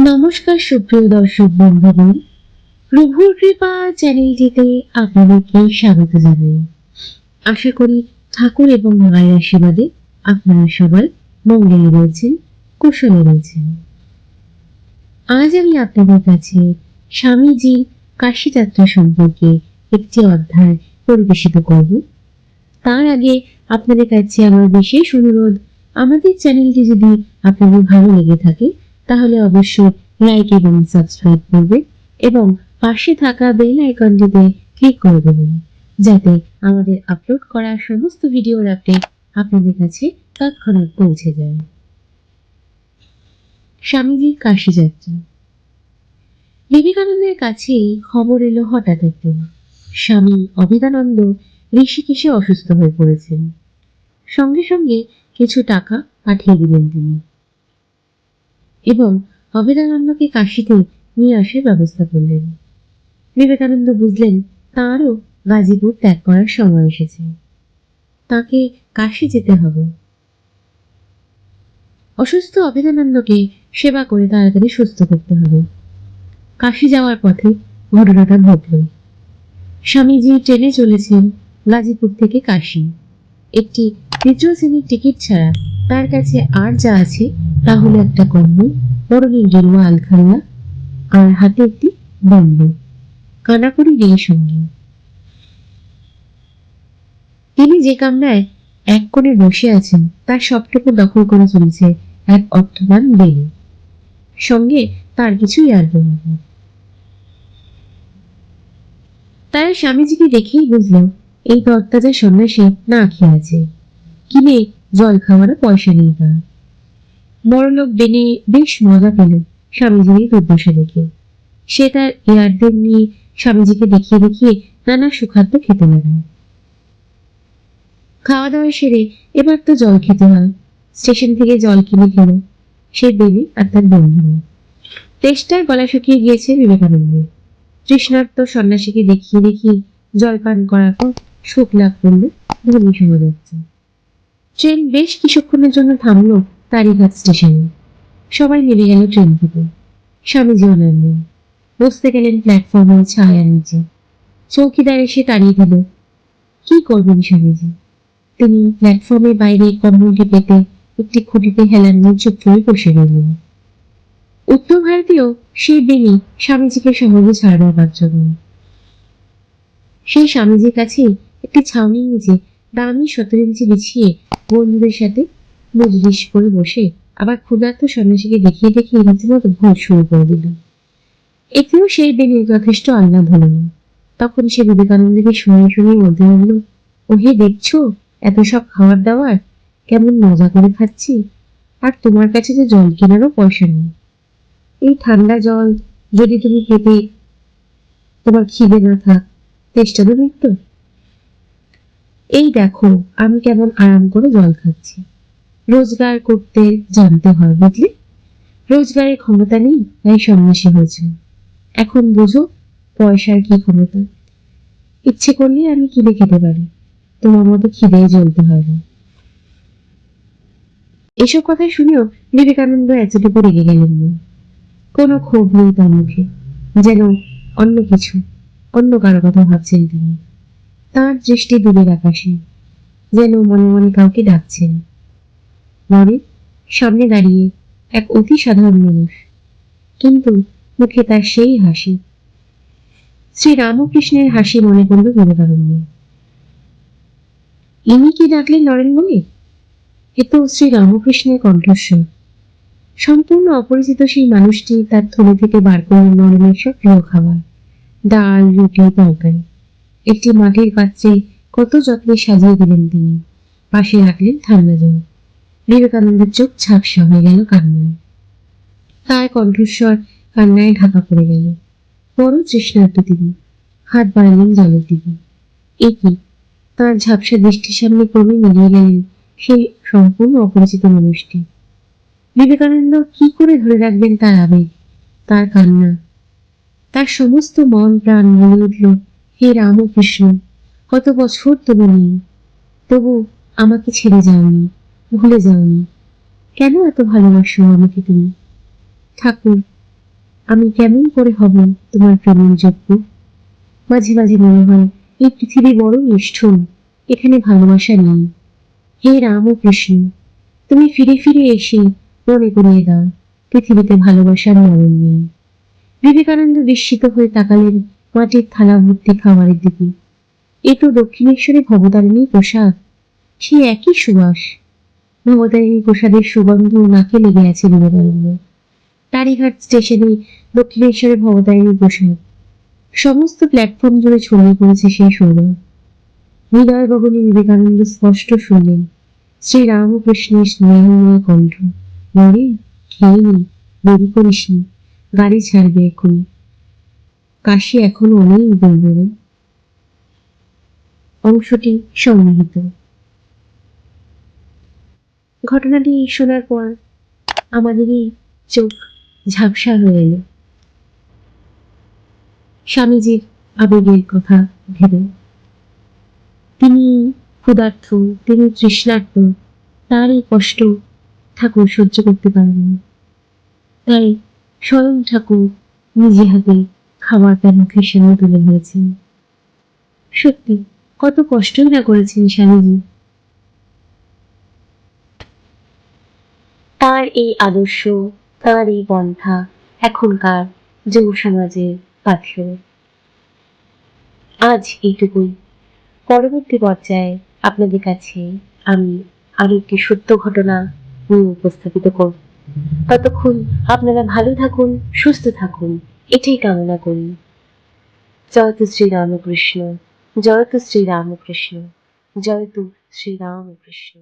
নমস্কার সুপ্রিয় দর্শক বন্ধুগণ, প্রভুর কৃপা চ্যানেলটিতে আপনাদেরকে স্বাগত জানাই। আশা করি ঠাকুর এবং মায়ের আশীর্বাদে আপনারা সবাই মঙ্গলে রয়েছেন, কুশলে রয়েছেন। আজ আমি আপনাদের কাছে স্বামীজির কাশী যাত্রা সম্পর্কে একটি অধ্যায় পরিবেশিত করব। তার আগে আপনাদের কাছে আমার বিশেষ অনুরোধ, আমাদের চ্যানেলটি যদি আপনাদের ভালো লেগে থাকে তাহলে অবশ্যই লাইক এবং সাবস্ক্রাইব করবেন এবং পাশে থাকা বেল আইকনটিতে ক্লিক করে দেবেন, যাতে আমাদের আপলোড করা সমস্ত ভিডিওর আপডেট আপনাদের কাছে তৎক্ষণাৎ পৌঁছে যায়। স্বামীজির কাশী যাত্রা। বিবেকানন্দের কাছেই খবর এলো হঠাৎ একদিন স্বামী অভেদানন্দ ঋষিকেশে অসুস্থ হয়ে পড়েছেন। সঙ্গে সঙ্গে কিছু টাকা পাঠিয়ে দিলেন তিনি এবং অভেদানন্দকে কাশীতে নিয়ে আসার ব্যবস্থা করলেন। বিবেকানন্দ বুঝলেন তাঁরও গাজীপুর ত্যাগ করার সময় এসেছে, তাকে কাশী যেতে হবে। অসুস্থ অভেদানন্দকে সেবা করে তাড়াতাড়ি সুস্থ করতে হবে। কাশী যাওয়ার পথে ঘটনাটা ঘটল। স্বামীজি ট্রেনে চলেছেন গাজীপুর থেকে কাশী। একটি তৃতীয় শ্রেণীর টিকিট ছাড়া তার কাছে আর যা আছে তা হলো একটা কম্বল, বরফের গেরুয়া আলখাল্লা আর হাতে একটি বন্দুক, কানাকড়ি নেই সঙ্গে। তিনি যে কামরায় এক কোণে বসে আছেন তার সবটুকু দখল করে চলেছে এক অর্থবান বেলি, সঙ্গে তার কিছু ইয়ারবন্দি। তারা স্বামীজিকে দেখেই বুঝল এই তরতাজা সন্ন্যাসী না খেয়ে আছে, কিনে জল খাওয়ারও পয়সা নেই তার। বড়লোক বেনে বেশ মজা পেল স্বামীজির দুর্দশা দেখে। সে তার ইয়ারদের নিয়ে স্বামীজিকে দেখিয়ে দেখিয়ে নানা সুখাদ্য খেতে লাগল। খাওয়া দাওয়া সেরে এবার তো জল খেতে হয়। স্টেশন থেকে জল কিনে খেল সে বেলি আর তার বন্ধু। তেষ্টায় গলা শুকিয়ে গিয়েছে বিবেকানন্দ। তৃষ্ণার্ত সন্ন্যাসীকে দেখিয়ে দেখিয়ে জল পান করার পর সুখ লাভ করলে ভূমি শোনা যাচ্ছে। ট্রেন বেশ কিছুক্ষণের জন্য থামলো তারিঘাট স্টেশনে। সবাই নেমে গেল ট্রেন থেকে। স্বামীজিও নামলেন, বসতে গেলেন প্ল্যাটফর্মের ছায়ার নিচে। চৌকিদার এসে তাড়িয়ে দিল। কি করবেন স্বামীজি? তিনি প্ল্যাটফর্মের বাইরে কম্বলটি পেতে একটি খুঁটিতে হেলান দিয়ে চুপ করে বসে রইলেন। উত্তর ভারতীয় সেই বেনি স্বামীজিকে সহজে ছাড়বার পারছ না। সেই স্বামীজির কাছে একটি ছাউনির নিচে দামি 17 ইঞ্চি বিছিয়ে বন্ধুদের সাথে মজলিস করে বসে আবার ক্ষুধার্ত সন্ন্যাসীকে দেখিয়ে দেখিয়ে রীতিমতো ভোট শুরু করে দিল। এতেও সেই বেনির যথেষ্ট আহ্লাদ হল না। তখন সে বিবেকানন্দকে শুনে শুনে বলতে লাগলো, ও হে দেখছো এত সব খাবার দাবার, কেমন মজা করে খাচ্ছি, আর তোমার কাছে যে জল কেনারও পয়সা নেই। এই ঠান্ডা জল যদি তুমি খেতে তোমার খিদে না থাক, তেষ্টা তো মিটতো। এই দেখো আমি কেমন আরাম করে জল খাচ্ছি। রোজগার করতে জানতে হয় বুঝলে, রোজগারের ক্ষমতা নেই তাই সন্ন্যাসী হয়েছে। এখন বুঝো পয়সার কি ক্ষমতা। ইচ্ছে করলে আমি কিনে খেতে পারি, তোমার মতো খিদে জ্বলতে হয় না। এসব কথা শুনেও বিবেকানন্দ এতটুকু রেগে গেলেন না। কোনো ক্ষোভ নেই তার মুখে, যেন অন্য কিছু, অন্য কারো কথা ভাবছেন তিনি। তার দৃষ্টি দূরের আকাশে, যেন মনে মনে কাউকে ডাকছেন। মনে সামনে দাঁড়িয়ে এক অতি সাধারণ মানুষ, কিন্তু মুখে তার সেই হাসি, শ্রী রামকৃষ্ণের হাসি মনে করল বিবেকানন্দ। ইনি কি ডাকলেন নরেন বলে? এ তো শ্রী রামকৃষ্ণের কণ্ঠস্বর। সম্পূর্ণ অপরিচিত সেই মানুষটি তার থলে থেকে বার করলেন নরেনের সব প্রিয় খাবার, ডাল, রুটি, তরকারি। একটি মাটির পাত্রে কত যত্নে সাজিয়ে দিলেন তিনি। পাশে রাখলেন ঠান্ডা জল। বিবেকানন্দের চোখ ঝাপসা হয়ে গেল কান্নায়। তার কণ্ঠস্বর কান্নায় ঢাকা পড়ে গেল। বড় তৃষ্ণার্ত তিনি, হাত বাড়ালেন জলের দিকে। এ কি, তার ঝাপসা দৃষ্টির সামনে ক্রমে মিলিয়ে গেলেন সেই সম্পূর্ণ অপরিচিত মানুষটি। বিবেকানন্দ কি করে ধরে রাখবেন তার আবেগ, তার কান্না। তার সমস্ত মন প্রাণ বলে উঠল, হে রামকৃষ্ণ, কত বছর তবু নেই, তবু আমাকে ছেড়ে যাওনি, ভুলে যাওনি। কেন এত ভালোবাসো আমাকে তুমি? ঠাকুর, আমি কেমন করে হব তোমার প্রেমের যোগ্য? মাঝে মাঝে মনে হয় এই পৃথিবী বড় নিষ্ঠুর, এখানে ভালোবাসা নেই। হে রাম ও কৃষ্ণ, তুমি ফিরে ফিরে এসে মনে করিয়ে দাও পৃথিবীতে ভালোবাসার মরণ নেই। বিবেকানন্দ বিস্মিত হয়ে তাকালেন মাটির থালা ভর্তি খাবারের দিকে। এ তো দক্ষিণেশ্বরে ভবতারিণী প্রসাদ, সে একই সুবাস। ভবতারিণী প্রসাদের সুগন্ধ নাকে লেগে আছে বিবেকানন্দ। টারিঘাট স্টেশনে দক্ষিণেশ্বরে ভবতারিণী প্রসাদ, সমস্ত প্ল্যাটফর্ম জুড়ে ছড়িয়ে পড়েছে সেই সৌরভ। হৃদয় গগনে বিবেকানন্দ স্পষ্ট শুনলেন শ্রীরামকৃষ্ণের স্নেহময় কণ্ঠ, মরে খেয়ে নি, দেরি করিস নি, গাড়ি ছাড়বে এখন, কাশি এখনো অনেক দূর বেরো। অংশটি সংগৃহীত। ঘটনাটি শোনার পর আমাদেরই চোখ ঝাপসা হয়ে এলো স্বামীজির আবেগের কথা ভেবে। তিনি ক্ষুধার্ত, তিনি তৃষ্ণার্ত, তার এই কষ্ট ঠাকুর সহ্য করতে পারেননি। তাই স্বয়ং ঠাকুর নিজে হাতে খাবারটা মুখের সামনে তুলে ধরেছেন। সত্যি কত কষ্টই না করেছেন স্বামীজি। তার এই আদর্শ, তার এই পন্থা এখনকার যুব সমাজের পাথেয়। আজ এইটুকুই। পরবর্তী পর্যায়ে আপনাদের কাছে আমি আরো একটি সত্য ঘটনা নিয়ে উপস্থাপিত করব। ততক্ষণ আপনারা ভালো থাকুন, সুস্থ থাকুন, এটাই কামনা করি। জয়তু শ্রীরামকৃষ্ণ, জয়তু শ্রীরামকৃষ্ণ, জয়তু শ্রীরামকৃষ্ণ।